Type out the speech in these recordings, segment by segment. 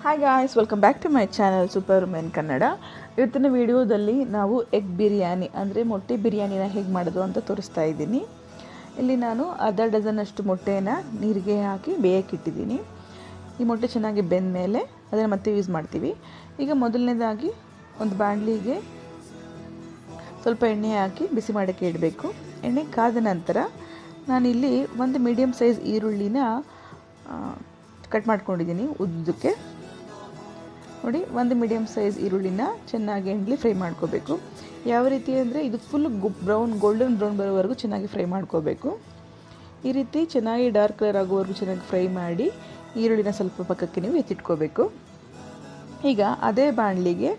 Hi guys, welcome back to my channel super women Kannada. ಇವತ್ತಿನ ವಿಡಿಯೋದಲ್ಲಿ ನಾವು ಎಗ್ ಬಿರಿಯಾನಿ ಅಂದರೆ ಮೊಟ್ಟೆ ಬಿರಿಯಾನಿನ ಹೇಗೆ ಮಾಡೋದು ಅಂತ ತೋರಿಸ್ತಾ ಇದ್ದೀನಿ. ಇಲ್ಲಿ ನಾನು ಅರ್ಧ ಡಜನಷ್ಟು ಮೊಟ್ಟೆನ ನೀರಿಗೆ ಹಾಕಿ ಬೇಯಕ್ಕಿಟ್ಟಿದ್ದೀನಿ. ಈ ಮೊಟ್ಟೆ ಚೆನ್ನಾಗಿ ಬೆಂದ ಮೇಲೆ ಅದನ್ನು ಮತ್ತೆ ಯೂಸ್ ಮಾಡ್ತೀವಿ. ಈಗ ಮೊದಲನೇದಾಗಿ ಒಂದು ಬಾಣಲಿಗೆ ಸ್ವಲ್ಪ ಎಣ್ಣೆ ಹಾಕಿ ಬಿಸಿ ಮಾಡೋಕ್ಕೆ ಇಡಬೇಕು. ಎಣ್ಣೆ ಕಾದ ನಂತರ ನಾನಿಲ್ಲಿ ಒಂದು ಮೀಡಿಯಮ್ ಸೈಜ್ ಈರುಳ್ಳಿನ ಕಟ್ ಮಾಡ್ಕೊಂಡಿದ್ದೀನಿ ಉದ್ದಕ್ಕೆ. ನೋಡಿ, ಒಂದು ಮೀಡಿಯಮ್ ಸೈಜ್ ಈರುಳ್ಳಿನ ಚೆನ್ನಾಗಿ ಎಣ್ಣೆಲಿ ಫ್ರೈ ಮಾಡ್ಕೋಬೇಕು. ಯಾವ ರೀತಿ ಅಂದರೆ ಇದು ಫುಲ್ ಗೋಲ್ಡನ್ ಬ್ರೌನ್ ಬರೋವರೆಗೂ ಚೆನ್ನಾಗಿ ಫ್ರೈ ಮಾಡ್ಕೋಬೇಕು. ಈ ರೀತಿ ಚೆನ್ನಾಗಿ ಡಾರ್ಕ್ ಕಲರ್ ಆಗೋವರೆಗೂ ಚೆನ್ನಾಗಿ ಫ್ರೈ ಮಾಡಿ ಈರುಳ್ಳಿನ ಸ್ವಲ್ಪ ಪಕ್ಕಕ್ಕೆ ನೀವು ಎತ್ತಿಟ್ಕೋಬೇಕು. ಈಗ ಅದೇ ಬಾಣಲಿಗೆ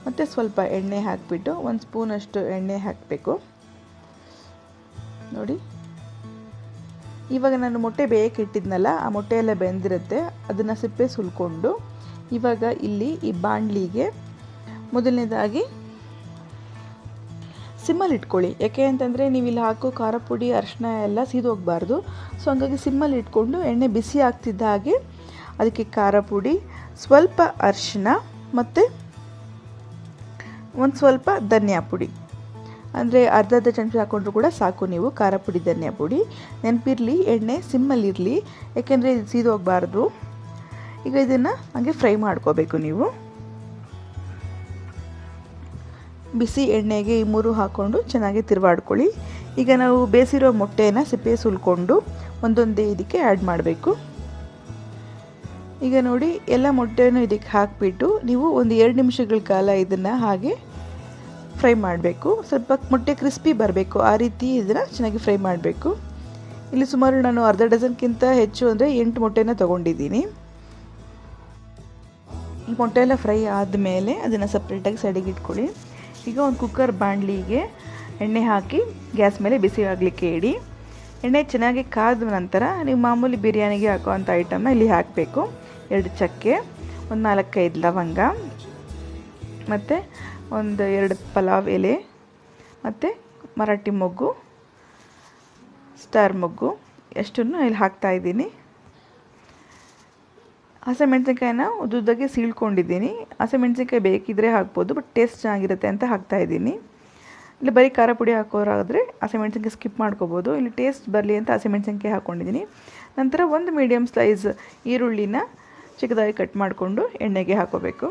ಮತ್ತು ಸ್ವಲ್ಪ ಎಣ್ಣೆ ಹಾಕಿಬಿಟ್ಟು ಒಂದು ಸ್ಪೂನಷ್ಟು ಎಣ್ಣೆ ಹಾಕಬೇಕು. ನೋಡಿ, ಇವಾಗ ನಾನು ಮೊಟ್ಟೆ ಬೇಯಕ್ಕಿಟ್ಟಿದ್ನಲ್ಲ, ಆ ಮೊಟ್ಟೆ ಎಲ್ಲ ಬೆಂದಿರುತ್ತೆ, ಅದನ್ನು ಸಿಪ್ಪೆ ಸುಲ್ಕೊಂಡು ಇವಾಗ ಇಲ್ಲಿ ಈ ಬಾಣಲಿಗೆ ಮೊದಲನೇದಾಗಿ ಸಿಮ್ಮಲ್ಲಿ ಇಟ್ಕೊಳ್ಳಿ. ಯಾಕೆ ಅಂತಂದರೆ ನೀವು ಇಲ್ಲಿ ಹಾಕೋ ಖಾರ ಪುಡಿ ಅರಿಶಿನ ಎಲ್ಲ ಸೀದೋಗಬಾರ್ದು. ಸೊ ಹಂಗಾಗಿ ಸಿಮ್ಮಲ್ಲಿ ಇಟ್ಕೊಂಡು ಎಣ್ಣೆ ಬಿಸಿ ಆಗ್ತಿದ್ದ ಹಾಗೆ ಅದಕ್ಕೆ ಖಾರ ಪುಡಿ, ಸ್ವಲ್ಪ ಅರಿಶಿನ ಮತ್ತು ಒಂದು ಸ್ವಲ್ಪ ಧನಿಯಾ ಪುಡಿ, ಅಂದರೆ ಅರ್ಧ ಚಮಚ ಹಾಕ್ಕೊಂಡ್ರು ಕೂಡ ಸಾಕು ನೀವು ಖಾರ ಪುಡಿ ಧನಿಯಾ ಪುಡಿ. ನೆನಪಿರಲಿ, ಎಣ್ಣೆ ಸಿಮ್ಮಲ್ಲಿರಲಿ, ಯಾಕೆಂದರೆ ಇದು ಸೀದೋಗಬಾರ್ದು. ಈಗ ಇದನ್ನು ಹಾಗೆ ಫ್ರೈ ಮಾಡ್ಕೋಬೇಕು ನೀವು. ಬಿಸಿ ಎಣ್ಣೆಗೆ ಈ ಮೂರು ಹಾಕ್ಕೊಂಡು ಚೆನ್ನಾಗಿ ತಿರುವಾಡ್ಕೊಳ್ಳಿ. ಈಗ ನಾವು ಬೇಯಿಸಿರೋ ಮೊಟ್ಟೆನ ಸಿಪ್ಪೆ ಸುಲ್ಕೊಂಡು ಒಂದೊಂದೇ ಇದಕ್ಕೆ ಆ್ಯಡ್ ಮಾಡಬೇಕು. ಈಗ ನೋಡಿ, ಎಲ್ಲ ಮೊಟ್ಟೆಯನ್ನು ಇದಕ್ಕೆ ಹಾಕಿಬಿಟ್ಟು ನೀವು ಒಂದು 2 ನಿಮಿಷಗಳ ಕಾಲ ಇದನ್ನು ಹಾಗೆ ಫ್ರೈ ಮಾಡಬೇಕು. ಸ್ವಲ್ಪ ಮೊಟ್ಟೆ ಕ್ರಿಸ್ಪಿ ಬರಬೇಕು, ಆ ರೀತಿ ಇದನ್ನು ಚೆನ್ನಾಗಿ ಫ್ರೈ ಮಾಡಬೇಕು. ಇಲ್ಲಿ ಸುಮಾರು ನಾನು ಅರ್ಧ ಡಜನ್ಗಿಂತ ಹೆಚ್ಚು ಅಂದರೆ 8 ಮೊಟ್ಟೆನ ತೊಗೊಂಡಿದ್ದೀನಿ. ಈ ಮೊಟ್ಟೆ ಎಲ್ಲ ಫ್ರೈ ಆದಮೇಲೆ ಅದನ್ನು ಸಪ್ರೇಟಾಗಿ ಸೈಡಿಗೆ ಇಟ್ಕೊಳ್ಳಿ. ಈಗ ಒಂದು ಕುಕ್ಕರ್ ಬಾಣಲಿಗೆ ಎಣ್ಣೆ ಹಾಕಿ ಗ್ಯಾಸ್ ಮೇಲೆ ಬಿಸಿ ಆಗಲಿಕ್ಕೆ ಇಡಿ. ಎಣ್ಣೆ ಚೆನ್ನಾಗಿ ಕಾದ ನಂತರ ನೀವು ಮಾಮೂಲಿ ಬಿರಿಯಾನಿಗೆ ಹಾಕುವಂಥ ಐಟಮ್ನ ಇಲ್ಲಿ ಹಾಕಬೇಕು. 2 ಚಕ್ಕೆ, ಒಂದು 4-5 ಲವಂಗ, ಮತ್ತು ಒಂದು 2 ಪಲಾವ್ ಎಲೆ, ಮತ್ತು ಮರಾಠಿ ಮೊಗ್ಗು, ಸ್ಟಾರ್ ಮೊಗ್ಗು, ಎಷ್ಟನ್ನು ಇಲ್ಲಿ ಹಾಕ್ತಾಯಿದ್ದೀನಿ. ಹಸಿಮೆಣ್ಸಿನ್ಕಾಯಿನ ಉದ್ದುದ್ದಾಗೆ ಸೀಳ್ಕೊಂಡಿದ್ದೀನಿ. ಹಸಿಮೆಣ್ಸಿನ್ಕಾಯಿ ಬೇಕಿದ್ದರೆ ಹಾಕ್ಬೋದು, ಬಟ್ ಟೇಸ್ಟ್ ಚೆನ್ನಾಗಿರುತ್ತೆ ಅಂತ ಹಾಕ್ತಾಯಿದ್ದೀನಿ. ಇಲ್ಲಿ ಬರೀ ಖಾರ ಪುಡಿ ಹಾಕೋರಾದರೆ ಹಸಿಮೆಣ್ಸಿನ್ಕಾಯಿ ಸ್ಕಿಪ್ ಮಾಡ್ಕೋಬೋದು. ಇಲ್ಲಿ ಟೇಸ್ಟ್ ಬರಲಿ ಅಂತ ಹಸಿಮೆಣ್ಸಿನ್ಕಾಯಿ ಹಾಕ್ಕೊಂಡಿದ್ದೀನಿ. ನಂತರ ಒಂದು ಮೀಡಿಯಮ್ ಸೈಜ್ ಈರುಳ್ಳಿನ ಚಿಕ್ಕದಾಗಿ ಕಟ್ ಮಾಡಿಕೊಂಡು ಎಣ್ಣೆಗೆ ಹಾಕೋಬೇಕು.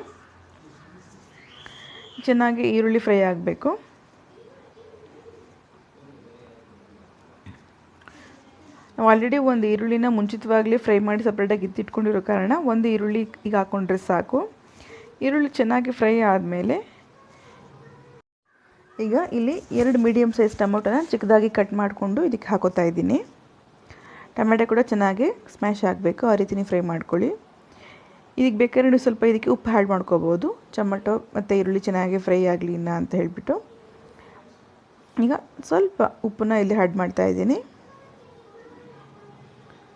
ಚೆನ್ನಾಗಿ ಈರುಳ್ಳಿ ಫ್ರೈ ಆಗಬೇಕು. ನಾವು ಆಲ್ರೆಡಿ ಒಂದು ಈರುಳ್ಳಿನ ಮುಂಚಿತವಾಗಲೇ ಫ್ರೈ ಮಾಡಿ ಸಪ್ರೇಟಾಗಿ ಎತ್ತಿಟ್ಕೊಂಡಿರೋ ಕಾರಣ ಒಂದು ಈರುಳ್ಳಿ ಈಗ ಹಾಕ್ಕೊಂಡ್ರೆ ಸಾಕು. ಈರುಳ್ಳಿ ಚೆನ್ನಾಗಿ ಫ್ರೈ ಆದಮೇಲೆ ಈಗ ಇಲ್ಲಿ 2 ಮೀಡಿಯಮ್ ಸೈಜ್ ಟೊಮೊಟೊನ ಚಿಕ್ಕದಾಗಿ ಕಟ್ ಮಾಡಿಕೊಂಡು ಇದಕ್ಕೆ ಹಾಕೋತಾ ಇದ್ದೀನಿ. ಟೊಮೆಟೊ ಕೂಡ ಚೆನ್ನಾಗಿ ಸ್ಮ್ಯಾಶ್ ಆಗಬೇಕು, ಆ ರೀತಿನೇ ಫ್ರೈ ಮಾಡ್ಕೊಳ್ಳಿ. ಇದಕ್ಕೆ ಬೇಕಾದ್ರೆ ನೀವು ಸ್ವಲ್ಪ ಇದಕ್ಕೆ ಉಪ್ಪು ಆ್ಯಡ್ ಮಾಡ್ಕೋಬೋದು. ಟೊಮೆಟೊ ಮತ್ತು ಈರುಳ್ಳಿ ಚೆನ್ನಾಗಿ ಫ್ರೈ ಆಗಲಿ ಇನ್ನು ಅಂತ ಹೇಳಿಬಿಟ್ಟು ಈಗ ಸ್ವಲ್ಪ ಉಪ್ಪನ್ನ ಇಲ್ಲಿ ಆ್ಯಡ್ ಮಾಡ್ತಾಯಿದ್ದೀನಿ.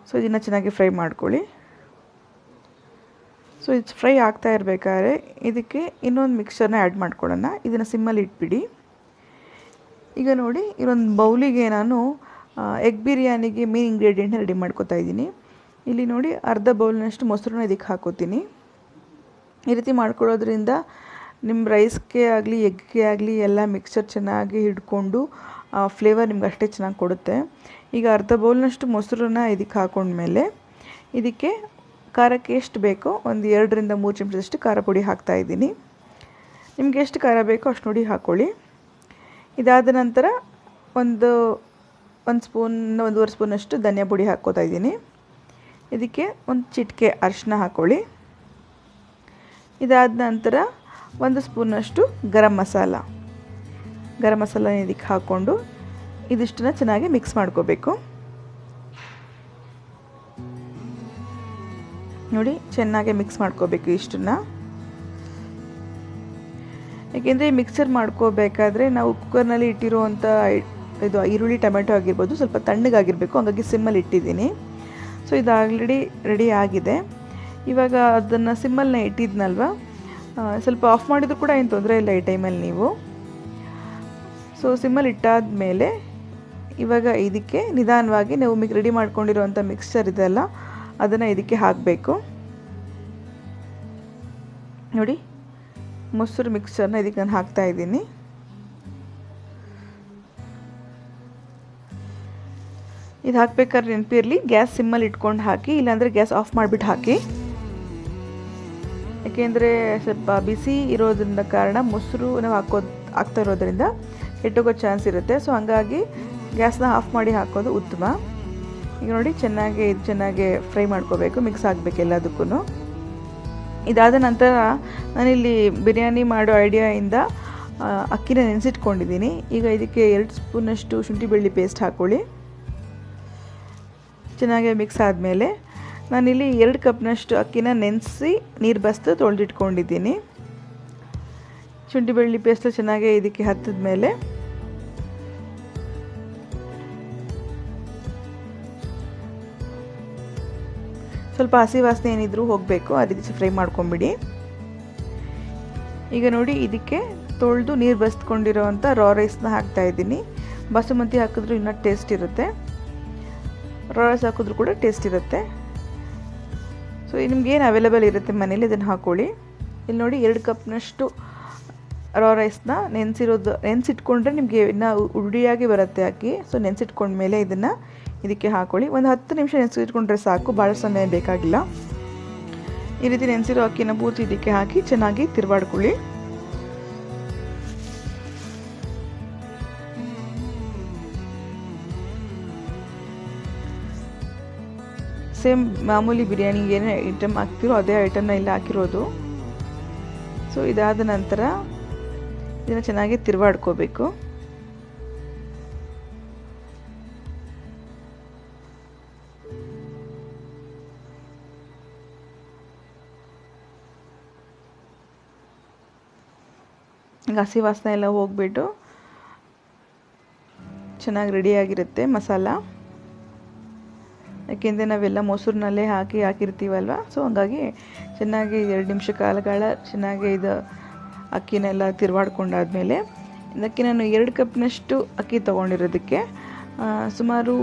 ಸೊ ಇದನ್ನು ಚೆನ್ನಾಗಿ ಫ್ರೈ ಮಾಡ್ಕೊಳ್ಳಿ. ಸೊ ಇದು ಫ್ರೈ ಆಗ್ತಾ ಇರಬೇಕಾದ್ರೆ ಇದಕ್ಕೆ ಇನ್ನೊಂದು ಮಿಕ್ಸ್ಚರ್ನ ಆ್ಯಡ್ ಮಾಡ್ಕೊಳ್ಳೋಣ. ಇದನ್ನು ಸಿಮ್ಮಲ್ಲಿ ಇಟ್ಬಿಡಿ. ಈಗ ನೋಡಿ, ಇದೊಂದು ಬೌಲಿಗೆ ನಾನು ಎಗ್ ಬಿರಿಯಾನಿಗೆ ಮೇನ್ ಇಂಗ್ರೀಡಿಯೆಂಟ್ನ ರೆಡಿ ಮಾಡ್ಕೊತಾ ಇದ್ದೀನಿ. ಇಲ್ಲಿ ನೋಡಿ, ಅರ್ಧ ಬೌಲ್ನಷ್ಟು ಮೊಸರನ್ನ ಇದಕ್ಕೆ ಹಾಕೋತೀನಿ. ಈ ರೀತಿ ಮಾಡ್ಕೊಳ್ಳೋದ್ರಿಂದ ನಿಮ್ಮ ರೈಸ್ಗೆ ಆಗಲಿ ಎಗ್ಗೆ ಆಗಲಿ ಎಲ್ಲ ಮಿಕ್ಸ್ಚರ್ ಚೆನ್ನಾಗಿ ಹಿಡ್ಕೊಂಡು ಫ್ಲೇವರ್ ನಿಮ್ಗೆ ಅಷ್ಟೇ ಚೆನ್ನಾಗಿ ಕೊಡುತ್ತೆ. ಈಗ ಅರ್ಧ ಬೌಲ್ನಷ್ಟು ಮೊಸರನ್ನ ಇದಕ್ಕೆ ಹಾಕೊಂಡ್ಮೇಲೆ ಇದಕ್ಕೆ ಖಾರಕ್ಕೆ ಎಷ್ಟು ಬೇಕೋ ಒಂದು 2-3 ಚಮಚದಷ್ಟು ಖಾರ ಪುಡಿ ಹಾಕ್ತಾಯಿದ್ದೀನಿ. ನಿಮ್ಗೆ ಎಷ್ಟು ಖಾರ ಬೇಕೋ ಅಷ್ಟು ನೋಡಿ ಹಾಕ್ಕೊಳ್ಳಿ. ಇದಾದ ನಂತರ ಒಂದು ಸ್ಪೂನ್ 1.5 ಸ್ಪೂನಷ್ಟು ಧನಿಯಾ ಪುಡಿ ಹಾಕ್ಕೋತಾ ಇದ್ದೀನಿ. ಇದಕ್ಕೆ ಒಂದು ಚಿಟಿಕೆ ಅರಿಶಿನ ಹಾಕ್ಕೊಳ್ಳಿ. ಇದಾದ ನಂತರ 1 ಸ್ಪೂನಷ್ಟು ಗರಂ ಮಸಾಲ ಇದಕ್ಕೆ ಹಾಕ್ಕೊಂಡು ಇದಿಷ್ಟನ್ನು ಚೆನ್ನಾಗಿ ಮಿಕ್ಸ್ ಮಾಡ್ಕೋಬೇಕು. ನೋಡಿ, ಚೆನ್ನಾಗಿ ಮಿಕ್ಸ್ ಮಾಡ್ಕೋಬೇಕು ಇಷ್ಟನ್ನು. ಏಕೆಂದರೆ ಮಿಕ್ಸರ್ ಮಾಡ್ಕೋಬೇಕಾದ್ರೆ ನಾವು ಕುಕ್ಕರ್ನಲ್ಲಿ ಇಟ್ಟಿರುವಂಥ ಇದು ಈರುಳ್ಳಿ ಟೊಮೆಟೊ ಆಗಿರ್ಬೋದು ಸ್ವಲ್ಪ ತಣ್ಣಗಾಗಿರಬೇಕು, ಹಾಗಾಗಿ ಸಿಮ್ಮಲ್ಲಿ ಇಟ್ಟಿದ್ದೀನಿ. ಸೊ ಇದು ಆಲ್ರೆಡಿ ರೆಡಿ ಆಗಿದೆ. ಇವಾಗ ಅದನ್ನು ಸಿಮ್ಮಲ್ಲಿ ಇಟ್ಟಿದ್ನಲ್ವ, ಸ್ವಲ್ಪ ಆಫ್ ಮಾಡಿದರೂ ಕೂಡ ಏನು ತೊಂದರೆ ಇಲ್ಲ ಈ ಟೈಮಲ್ಲಿ ನೀವು. ಸೊ ಸಿಮ್ಮಲ್ಲಿ ಇಟ್ಟಾದ ಮೇಲೆ ಇವಾಗ ಇದಕ್ಕೆ ನಿಧಾನವಾಗಿ ನಾವು ರೆಡಿ ಮಾಡ್ಕೊಂಡಿರುವಂಥ ಮಿಕ್ಸ್ಚರ್ ಇದೆಲ್ಲ ಅದನ್ನು ಇದಕ್ಕೆ ಹಾಕಬೇಕು. ನೋಡಿ ಮೊಸರು ಮಿಕ್ಸ್ಚರ್ನ ಇದಕ್ಕೆ ನಾನು ಹಾಕ್ತಾ ಇದ್ದೀನಿ. ಇದು ಹಾಕ್ಬೇಕಾದ್ರೆ ನೆನಪಿರಲಿ, ಗ್ಯಾಸ್ ಸಿಮ್ಮಲ್ಲಿ ಇಟ್ಕೊಂಡು ಹಾಕಿ, ಇಲ್ಲಾಂದರೆ ಗ್ಯಾಸ್ ಆಫ್ ಮಾಡಿಬಿಟ್ಟು ಹಾಕಿ. ಯಾಕೆಂದರೆ ಸ್ವಲ್ಪ ಬಿಸಿ ಇರೋದ್ರಿಂದ ಕಾರಣ ಮೊಸರು ನಾವು ಹಾಕ್ತಾ ಇರೋದ್ರಿಂದ ಕೆಟ್ಟೋಗೋ ಚಾನ್ಸ್ ಇರುತ್ತೆ. ಸೊ ಹಾಗಾಗಿ ಗ್ಯಾಸ್ನ ಆಫ್ ಮಾಡಿ ಹಾಕೋದು ಉತ್ತಮ. ಈಗ ನೋಡಿ ಚೆನ್ನಾಗಿ ಫ್ರೈ ಮಾಡ್ಕೋಬೇಕು, ಮಿಕ್ಸ್ ಆಗಬೇಕು ಎಲ್ಲದಕ್ಕೂ. ಇದಾದ ನಂತರ ನಾನಿಲ್ಲಿ ಬಿರಿಯಾನಿ ಮಾಡೋ ಐಡಿಯಾಯಿಂದ ಅಕ್ಕಿನ ನೆನೆಸಿಟ್ಕೊಂಡಿದ್ದೀನಿ. ಈಗ ಇದಕ್ಕೆ 2 ಸ್ಪೂನಷ್ಟು ಶುಂಠಿ ಬೆಳ್ಳುಳ್ಳಿ ಪೇಸ್ಟ್ ಹಾಕ್ಕೊಳ್ಳಿ. ಚೆನ್ನಾಗಿ ಮಿಕ್ಸ್ ಆದಮೇಲೆ ನಾನಿಲ್ಲಿ 2 ಕಪ್ನಷ್ಟು ಅಕ್ಕಿನ ನೆನೆಸಿ ನೀರು ಬಸ್ದು ತೊಳೆದಿಟ್ಕೊಂಡಿದ್ದೀನಿ. ಶುಂಠಿ ಬೆಳ್ಳುಳ್ಳಿ ಪೇಸ್ಟ್ ಚೆನ್ನಾಗಿ ಇದಕ್ಕೆ ಹತ್ತಿದ ಮೇಲೆ ಸ್ವಲ್ಪ ಹಸಿ ವಾಸನೆ ಏನಿದ್ರು ಹೋಗಬೇಕು, ಆ ರೀತಿ ಫ್ರೈ ಮಾಡ್ಕೊಂಬಿಡಿ. ಈಗ ನೋಡಿ ಇದಕ್ಕೆ ತೊಳೆದು ನೀರು ಬಸ್ಕೊಂಡಿರೋವಂಥ ರಾ ರೈಸ್ನ ಹಾಕ್ತಾ ಇದ್ದೀನಿ. ಬಾಸುಮತಿ ಹಾಕಿದ್ರೂ ಇನ್ನೂ ಟೇಸ್ಟ್ ಇರುತ್ತೆ, ರಾ ರೈಸ್ ಹಾಕಿದ್ರೂ ಕೂಡ ಟೇಸ್ಟ್ ಇರುತ್ತೆ. ಸೊ ನಿಮ್ಗೇನು ಅವೈಲೇಬಲ್ ಇರುತ್ತೆ ಮನೇಲಿ ಅದನ್ನು ಹಾಕ್ಕೊಳ್ಳಿ. ಇಲ್ಲಿ ನೋಡಿ 2 ಕಪ್ನಷ್ಟು ರಾ ರೈಸ್ನ ನೆನೆಸಿಟ್ಕೊಂಡ್ರೆ ನಿಮಗೆ ಇನ್ನೂ ಉಡಿಯಾಗಿ ಬರುತ್ತೆ ಅಕ್ಕಿ. ಸೊ ನೆನೆಸಿಟ್ಕೊಂಡ್ಮೇಲೆ ಇದನ್ನು ಇದಕ್ಕೆ ಹಾಕ್ಕೊಳ್ಳಿ. ಒಂದು 10 ನಿಮಿಷ ನೆನೆಸಿಟ್ಕೊಂಡ್ರೆ ಸಾಕು, ಭಾಳ ಸಮಯ ಬೇಕಾಗಿಲ್ಲ. ಈ ರೀತಿ ನೆನೆಸಿರೋ ಅಕ್ಕಿನ ಪೂರ್ತಿ ಇದಕ್ಕೆ ಹಾಕಿ ಚೆನ್ನಾಗಿ ತಿರುವಾಡ್ಕೊಳ್ಳಿ. ಸೇಮ್ ಮಾಮೂಲಿ ಬಿರಿಯಾನಿಗೆ ಏನೇ ಐಟಮ್ ಹಾಕ್ತಿರೋ ಅದೇ ಐಟಮ್ನ ಇಲ್ಲಿ ಹಾಕಿರೋದು. ಸೊ ಇದಾದ ನಂತರ ಇದನ್ನು ಚೆನ್ನಾಗಿ ತಿರುವಾಡ್ಕೋಬೇಕು. ಹಸಿ ವಾಸನೆ ಎಲ್ಲ ಹೋಗ್ಬಿಟ್ಟು ಚೆನ್ನಾಗಿ ರೆಡಿಯಾಗಿರುತ್ತೆ ಮಸಾಲ. ಯಾಕೆಂದರೆ ನಾವೆಲ್ಲ ಮೊಸರಿನಲ್ಲೇ ಹಾಕಿರ್ತೀವಲ್ವ. ಸೊ ಹಂಗಾಗಿ ಚೆನ್ನಾಗಿ 2 ನಿಮಿಷ ಕಾಲ ಚೆನ್ನಾಗಿ ಇದು ಅಕ್ಕಿನೆಲ್ಲ ತಿರುವಾಡ್ಕೊಂಡಾದ್ಮೇಲೆ ಇದಕ್ಕೆ ನಾನು 2 ಕಪ್ನಷ್ಟು ಅಕ್ಕಿ ತೊಗೊಂಡಿರೋದಕ್ಕೆ ಸುಮಾರು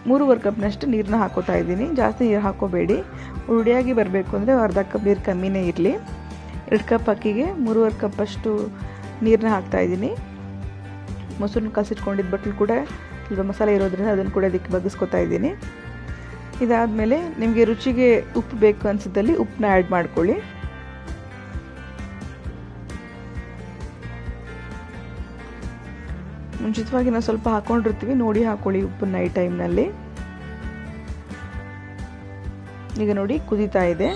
3.25 ಕಪ್ನಷ್ಟು ನೀರನ್ನ ಹಾಕೋತಾ ಇದ್ದೀನಿ. ಜಾಸ್ತಿ ನೀರು ಹಾಕೋಬೇಡಿ, ಉರುಡಿಯಾಗಿ ಬರಬೇಕು ಅಂದರೆ ಅರ್ಧ ಕಪ್ ನೀರು ಕಮ್ಮಿನೇ ಇರಲಿ. 2 ಕಪ್ ಅಕ್ಕಿಗೆ 3.25 ಕಪ್ಪಷ್ಟು ನೀರನ್ನ ಹಾಕ್ತಾಯಿದ್ದೀನಿ. ಮೊಸರನ್ನ ಕಲಸಿಟ್ಕೊಂಡಿದ್ದ ಬಟ್ಲು ಕೂಡ ಸ್ವಲ್ಪ ಮಸಾಲೆ ಇರೋದ್ರಿಂದ ಅದನ್ನು ಕೂಡ ಅದಕ್ಕೆ ಬಗ್ಗಿಸ್ಕೊತಾ ಇದ್ದೀನಿ. ಇದಾದಮೇಲೆ ನಿಮಗೆ ರುಚಿಗೆ ಉಪ್ಪು ಬೇಕು ಅನಿಸಿದಲ್ಲಿ ಉಪ್ಪನ್ನ ಆ್ಯಡ್ ಮಾಡ್ಕೊಳ್ಳಿ. ಮುಂಚಿತವಾಗಿ ನಾವು ಸ್ವಲ್ಪ ಹಾಕ್ಕೊಂಡಿರ್ತೀವಿ, ನೋಡಿ ಹಾಕ್ಕೊಳ್ಳಿ ಉಪ್ಪನ್ನ ಈ ಟೈಮ್ನಲ್ಲಿ. ಈಗ ನೋಡಿ ಕುದೀತಾ ಇದೆ.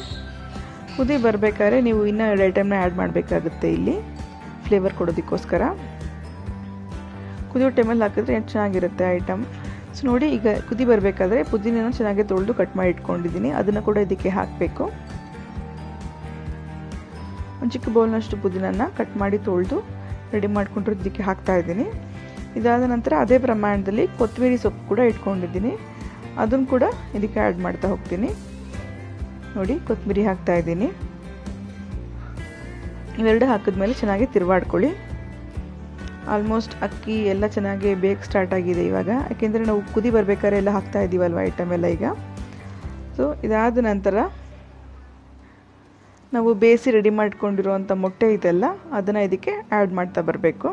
ಕುದಿ ಬರಬೇಕಾದ್ರೆ ನೀವು ಇನ್ನೂ 2 ಐಟಮ್ನ ಆ್ಯಡ್ ಮಾಡಬೇಕಾಗುತ್ತೆ ಇಲ್ಲಿ ಫ್ಲೇವರ್ ಕೊಡೋದಕ್ಕೋಸ್ಕರ. ಕುದಿಯೋ ಟೈಮಲ್ಲಿ ಹಾಕಿದ್ರೆ ಚೆನ್ನಾಗಿರುತ್ತೆ ಐಟಮ್. ಸೊ ನೋಡಿ ಈಗ ಕುದಿ ಬರಬೇಕಾದ್ರೆ ಪುದೀನ ಚೆನ್ನಾಗಿ ತೊಳೆದು ಕಟ್ ಮಾಡಿ ಇಟ್ಕೊಂಡಿದ್ದೀನಿ, ಅದನ್ನು ಕೂಡ ಇದಕ್ಕೆ ಹಾಕಬೇಕು. ಒಂದು ಚಿಕ್ಕ ಬೌಲ್ನಷ್ಟು ಪುದೀನನ ಕಟ್ ಮಾಡಿ ತೊಳೆದು ರೆಡಿ ಮಾಡ್ಕೊಂಡಿರೋದು ಇದಕ್ಕೆ ಹಾಕ್ತಾ ಇದ್ದೀನಿ. ಇದಾದ ನಂತರ ಅದೇ ಪ್ರಮಾಣದಲ್ಲಿ ಕೊತ್ತಂಬರಿ ಸೊಪ್ಪು ಕೂಡ ಇಟ್ಕೊಂಡಿದ್ದೀನಿ, ಅದನ್ನು ಕೂಡ ಇದಕ್ಕೆ ಆ್ಯಡ್ ಮಾಡ್ತಾ ಹೋಗ್ತೀನಿ. ನೋಡಿ ಕೊತ್ತಂಬರಿ ಹಾಕ್ತಾ ಇದ್ದೀನಿ. ಇವೆರಡು ಹಾಕಿದ್ಮೇಲೆ ಚೆನ್ನಾಗಿ ತಿರುವಾಡ್ಕೊಳ್ಳಿ. ಆಲ್ಮೋಸ್ಟ್ ಅಕ್ಕಿ ಎಲ್ಲ ಚೆನ್ನಾಗಿ ಬೇಗ ಸ್ಟಾರ್ಟ್ ಆಗಿದೆ ಇವಾಗ, ಯಾಕೆಂದರೆ ನಾವು ಕುದಿ ಬರಬೇಕಾದ್ರೆ ಎಲ್ಲ ಹಾಕ್ತಾ ಇದ್ದೀವಲ್ವ ಐಟಮ್ ಎಲ್ಲ ಈಗ. ಸೊ ಇದಾದ ನಂತರ ನಾವು ಬೇಯಿಸಿ ರೆಡಿ ಮಾಡ್ಕೊಂಡಿರೋವಂಥ ಮೊಟ್ಟೆ ಇದೆಲ್ಲ ಅದನ್ನು ಇದಕ್ಕೆ ಆ್ಯಡ್ ಮಾಡ್ತಾ ಬರಬೇಕು.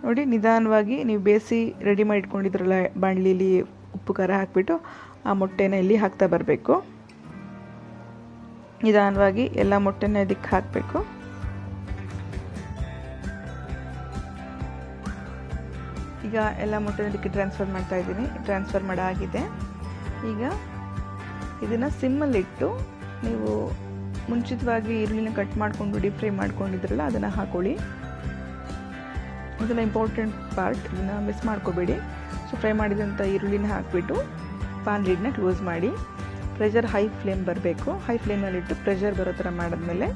ನೋಡಿ ನಿಧಾನವಾಗಿ ನೀವು ಬೇಯಿಸಿ ರೆಡಿ ಮಾಡಿಟ್ಕೊಂಡಿದ್ರಲ್ಲ ಬಾಣಲಿಲಿ ಉಪ್ಪು ಖಾರ ಹಾಕಿಬಿಟ್ಟು ಆ ಮೊಟ್ಟೆನ ಇಲ್ಲಿ ಹಾಕ್ತಾ ಬರಬೇಕು. ನಿಧಾನವಾಗಿ ಎಲ್ಲ ಮೊಟ್ಟೆನ ಇದಕ್ಕೆ ಹಾಕಬೇಕು. ಈಗ ಎಲ್ಲ ಮೊಟ್ಟೆನ ಇದಕ್ಕೆ ಟ್ರಾನ್ಸ್ಫರ್ ಮಾಡ್ತಾ ಇದ್ದೀನಿ. ಟ್ರಾನ್ಸ್ಫರ್ ಮಾಡಾಗಿದೆ. ಈಗ ಇದನ್ನು ಸಿಮ್ಮಲ್ಲಿಟ್ಟು ನೀವು ಮುಂಚಿತವಾಗಿ ಈರುಳ್ಳಿನ ಕಟ್ ಮಾಡಿಕೊಂಡು ಡೀಪ್ ಫ್ರೈ ಮಾಡ್ಕೊಂಡಿದ್ರಲ್ಲ ಅದನ್ನು ಹಾಕೊಳ್ಳಿ. ಇದೆಲ್ಲ ಇಂಪಾರ್ಟೆಂಟ್ ಪಾರ್ಟ್, ಇದನ್ನು ಮಿಸ್ ಮಾಡ್ಕೋಬೇಡಿ. ಸೊ ಫ್ರೈ ಮಾಡಿದಂಥ ಈರುಳ್ಳಿನ ಹಾಕಿಬಿಟ್ಟು ಪಾನ್ ಲಿಡ್ನ ಕ್ಲೋಸ್ ಮಾಡಿ ಪ್ರೆಷರ್ ಹೈ ಫ್ಲೇಮ್ ಬರಬೇಕು. ಹೈ ಫ್ಲೇಮಲ್ಲಿಟ್ಟು ಪ್ರೆಷರ್ ಬರೋ ಥರ ಮಾಡಿದ್ಮೇಲೆ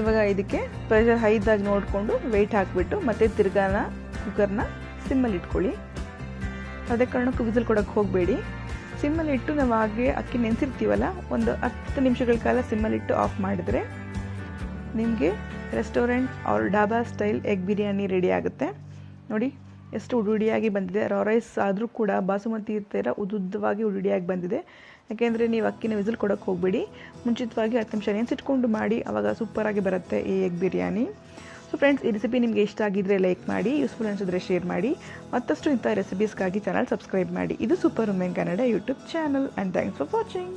ಇವಾಗ ಇದಕ್ಕೆ ಪ್ರೆಷರ್ ಹೈದಾಗಿ ನೋಡಿಕೊಂಡು ವೆಯ್ಟ್ ಹಾಕಿಬಿಟ್ಟು ಮತ್ತೆ ತಿರ್ಗಾನ ಕುಕ್ಕರ್ನ ಸಿಮ್ಮಲ್ಲಿ ಇಟ್ಕೊಳ್ಳಿ. ಅದೇ ಕಾರಣಕ್ಕೂ ವಿಸಿಲ್ ಕೊಡೋಕ್ಕೆ ಹೋಗಬೇಡಿ. ಸಿಮ್ಮಲ್ಲಿಟ್ಟು ನಾವು ಹಾಗೆ ಅಕ್ಕಿ ನೆನೆಸಿರ್ತೀವಲ್ಲ, ಒಂದು 10 ನಿಮಿಷಗಳ ಕಾಲ ಸಿಮ್ಮಲ್ಲಿಟ್ಟು ಆಫ್ ಮಾಡಿದರೆ ನಿಮಗೆ restaurant or dhaba style egg biryani ready ಆಗುತ್ತೆ. ನೋಡಿ ಎಷ್ಟು ಉಡುಡಿಯಾಗಿ ಬಂದಿದೆ. ರೈಸ್ ಆದರೂ ಕೂಡ ಬಾಸುಮತಿ ಥರ ಉದ್ದುದ್ದವಾಗಿ ಉಡುಡಿಯಾಗಿ ಬಂದಿದೆ. ಯಾಕೆಂದರೆ ನೀವು ಅಕ್ಕಿನ ವಿಸಿಲ್ ಕೊಡೋಕ್ಕೆ ಹೋಗಬೇಡಿ, ಮುಂಚಿತವಾಗಿ 10 ನಿಮಿಷ ನೆನೆಸಿಟ್ಕೊಂಡು ಮಾಡಿ, ಆವಾಗ ಸೂಪರಾಗಿ ಬರುತ್ತೆ ಈ ಎಗ್ ಬಿರಿಯಾನಿ. ಸೊ ಫ್ರೆಂಡ್ಸ್, ಈ ರೆಸಿಪಿ ನಿಮಗೆ ಇಷ್ಟ ಆಗಿದ್ದರೆ ಲೈಕ್ ಮಾಡಿ, ಯೂಸ್ಫುಲ್ ಅನಿಸಿದ್ರೆ ಶೇರ್ ಮಾಡಿ. ಮತ್ತಷ್ಟು ಇಂಥ ರೆಸಿಪೀಸ್ಗಾಗಿ ಚಾನಲ್ ಸಬ್ಸ್ಕ್ರೈಬ್ ಮಾಡಿ. ಇದು super women Kannada YouTube channel. And thanks for watching.